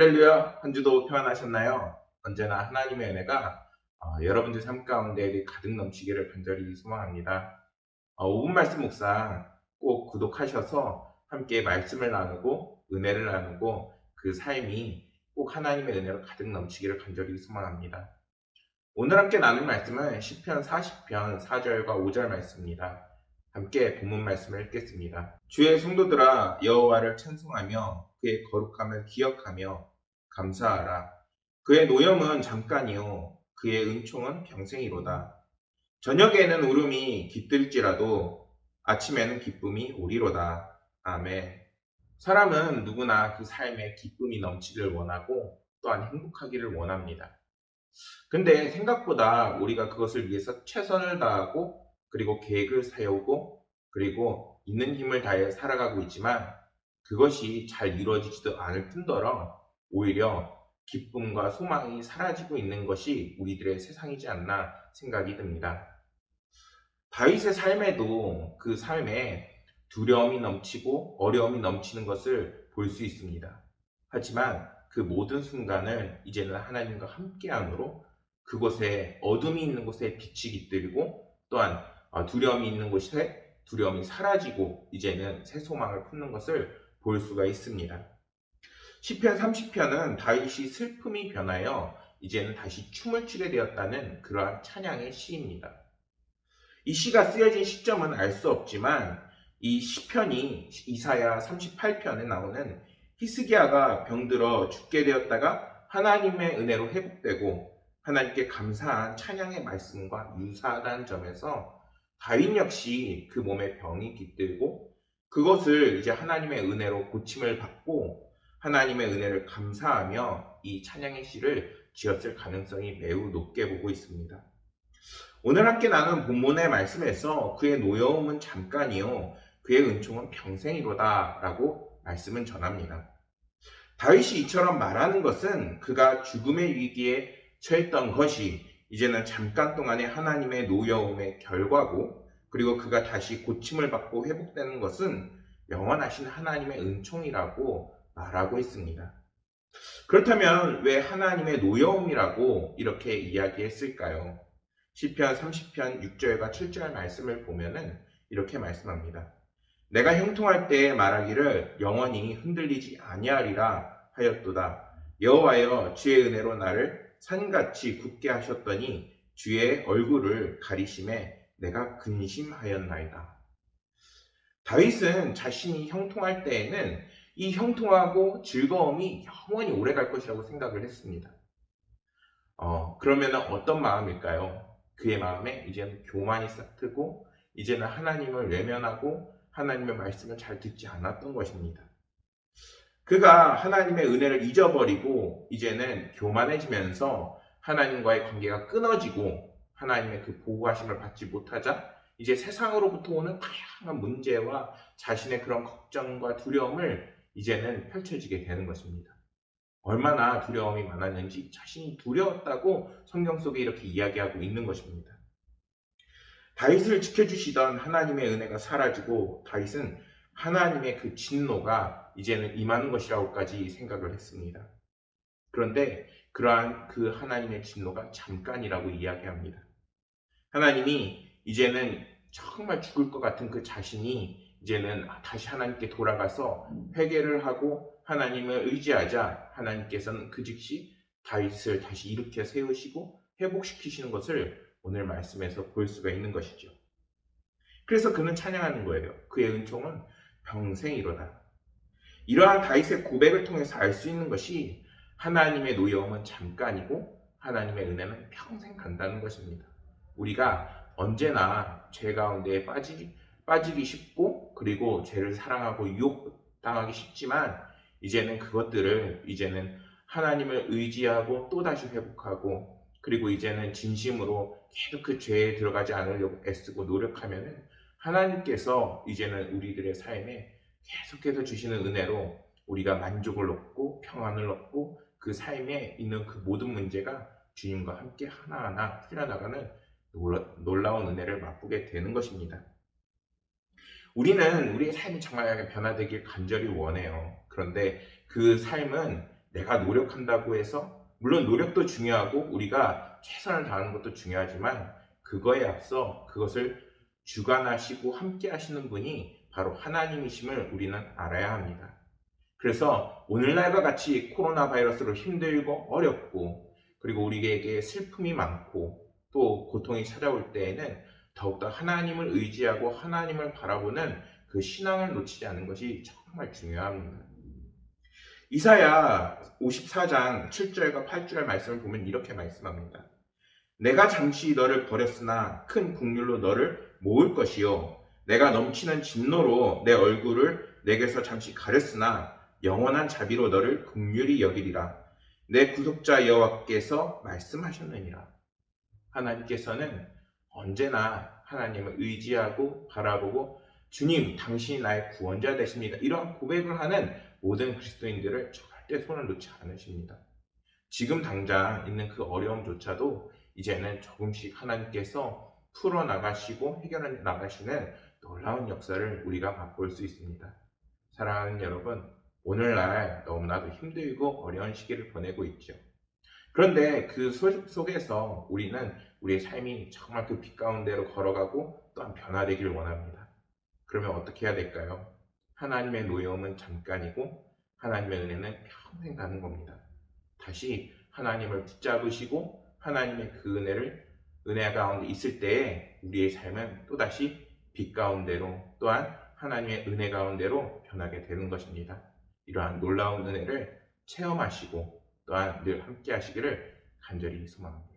할렐루야, 한 주도 평안하셨나요? 언제나 하나님의 은혜가 여러분들 삶 가운데 가득 넘치기를 간절히 소망합니다. 5분 말씀 묵상 꼭 구독하셔서 함께 말씀을 나누고 은혜를 나누고 그 삶이 꼭 하나님의 은혜로 가득 넘치기를 간절히 소망합니다. 오늘 함께 나눌 말씀은 시편 40편 4절과 5절 말씀입니다. 함께 본문 말씀을 읽겠습니다. 주의 성도들아 여호와를 찬송하며 그의 거룩함을 기억하며 감사하라. 그의 노염은 잠깐이요 그의 은총은 평생이로다. 저녁에는 울음이 깃들지라도 아침에는 기쁨이 오리로다. 아멘. 사람은 누구나 그 삶에 기쁨이 넘치기를 원하고 또한 행복하기를 원합니다. 근데 생각보다 우리가 그것을 위해서 최선을 다하고 그리고 계획을 세우고 그리고 있는 힘을 다해 살아가고 있지만 그것이 잘 이루어지지도 않을 뿐더러 오히려 기쁨과 소망이 사라지고 있는 것이 우리들의 세상이지 않나 생각이 듭니다. 다윗의 삶에도 그 삶에 두려움이 넘치고 어려움이 넘치는 것을 볼 수 있습니다. 하지만 그 모든 순간을 이제는 하나님과 함께함으로 그곳에 어둠이 있는 곳에 빛이 깃들고 또한 두려움이 있는 곳에 두려움이 사라지고 이제는 새 소망을 품는 것을 볼 수가 있습니다. 시편 30편은 다윗이 슬픔이 변하여 이제는 다시 춤을 추게 되었다는 그러한 찬양의 시입니다. 이 시가 쓰여진 시점은 알 수 없지만 이 시편이 이사야 38편에 나오는 히스기야가 병들어 죽게 되었다가 하나님의 은혜로 회복되고 하나님께 감사한 찬양의 말씀과 유사하다는 점에서 다윗 역시 그 몸에 병이 깃들고 그것을 이제 하나님의 은혜로 고침을 받고 하나님의 은혜를 감사하며 이 찬양의 시를 지었을 가능성이 매우 높게 보고 있습니다. 오늘 함께 나눈 본문의 말씀에서 그의 노여움은 잠깐이요 그의 은총은 평생이로다 라고 말씀은 전합니다. 다윗이 이처럼 말하는 것은 그가 죽음의 위기에 처했던 것이 이제는 잠깐 동안의 하나님의 노여움의 결과고 그리고 그가 다시 고침을 받고 회복되는 것은 영원하신 하나님의 은총이라고 말하고 있습니다. 그렇다면 왜 하나님의 노여움이라고 이렇게 이야기했을까요? 시편 30편 6절과 7절 말씀을 보면은 이렇게 말씀합니다. 내가 형통할 때에 말하기를 영원히 흔들리지 아니하리라 하였도다. 여호와여 주의 은혜로 나를 산같이 굳게 하셨더니 주의 얼굴을 가리심에 내가 근심하였나이다. 다윗은 자신이 형통할 때에는 이 형통하고 즐거움이 영원히 오래갈 것이라고 생각을 했습니다. 그러면 어떤 마음일까요? 그의 마음에 이제는 교만이 싹트고 이제는 하나님을 외면하고 하나님의 말씀을 잘 듣지 않았던 것입니다. 그가 하나님의 은혜를 잊어버리고 이제는 교만해지면서 하나님과의 관계가 끊어지고 하나님의 그 보호하심을 받지 못하자 이제 세상으로부터 오는 다양한 문제와 자신의 그런 걱정과 두려움을 이제는 펼쳐지게 되는 것입니다. 얼마나 두려움이 많았는지 자신이 두려웠다고 성경 속에 이렇게 이야기하고 있는 것입니다. 다윗을 지켜주시던 하나님의 은혜가 사라지고 다윗은 하나님의 그 진노가 이제는 임하는 것이라고까지 생각을 했습니다. 그런데 그러한 그 하나님의 진노가 잠깐이라고 이야기합니다. 하나님이 이제는 정말 죽을 것 같은 그 자신이 이제는 다시 하나님께 돌아가서 회개를 하고 하나님을 의지하자 하나님께서는 그 즉시 다윗을 다시 일으켜 세우시고 회복시키시는 것을 오늘 말씀에서 볼 수가 있는 것이죠. 그래서 그는 찬양하는 거예요. 그의 은총은 평생이로다. 이러한 다윗의 고백을 통해서 알 수 있는 것이 하나님의 노여움은 잠깐이고 하나님의 은혜는 평생 간다는 것입니다. 우리가 언제나 죄 가운데 빠지기 쉽고 그리고 죄를 사랑하고 유혹당하기 쉽지만 이제는 그것들을 이제는 하나님을 의지하고 또다시 회복하고 그리고 이제는 진심으로 계속 그 죄에 들어가지 않으려고 애쓰고 노력하면은 하나님께서 이제는 우리들의 삶에 계속해서 주시는 은혜로 우리가 만족을 얻고 평안을 얻고 그 삶에 있는 그 모든 문제가 주님과 함께 하나하나 풀려나가는 놀라운 은혜를 맛보게 되는 것입니다. 우리는 우리의 삶이 정말 변화되길 간절히 원해요. 그런데 그 삶은 내가 노력한다고 해서, 물론 노력도 중요하고 우리가 최선을 다하는 것도 중요하지만 그거에 앞서 그것을 주관하시고 함께 하시는 분이 바로 하나님이심을 우리는 알아야 합니다. 그래서 오늘날과 같이 코로나 바이러스로 힘들고 어렵고, 그리고 우리에게 슬픔이 많고 또 고통이 찾아올 때에는 더욱더 하나님을 의지하고 하나님을 바라보는 그 신앙을 놓치지 않는 것이 정말 중요합니다. 이사야 54장 7절과 8절 말씀을 보면 이렇게 말씀합니다. 내가 잠시 너를 버렸으나 큰 국률로 너를 모을 것이요, 내가 넘치는 진노로 내 얼굴을 내게서 잠시 가렸으나 영원한 자비로 너를 긍휼히 여기리라. 내 구속자 여호와께서 말씀하셨느니라. 하나님께서는 언제나 하나님을 의지하고 바라보고 주님, 당신이 나의 구원자 되십니다, 이러한 고백을 하는 모든 그리스도인들을 절대 손을 놓지 않으십니다. 지금 당장 있는 그 어려움조차도 이제는 조금씩 하나님께서 풀어나가시고 해결해 나가시는 놀라운 역사를 우리가 맛볼 수 있습니다. 사랑하는 여러분, 오늘날 너무나도 힘들고 어려운 시기를 보내고 있죠. 그런데 그 속에서 우리는 우리의 삶이 정말 그 빛 가운데로 걸어가고 또한 변화되길 원합니다. 그러면 어떻게 해야 될까요? 하나님의 노여움은 잠깐이고 하나님의 은혜는 평생 가는 겁니다. 다시 하나님을 붙잡으시고 하나님의 그 은혜 가운데 있을 때에 우리의 삶은 또다시 빛 가운데로, 또한 하나님의 은혜 가운데로 변하게 되는 것입니다. 이러한 놀라운 은혜를 체험하시고 또한 늘 함께 하시기를 간절히 소망합니다.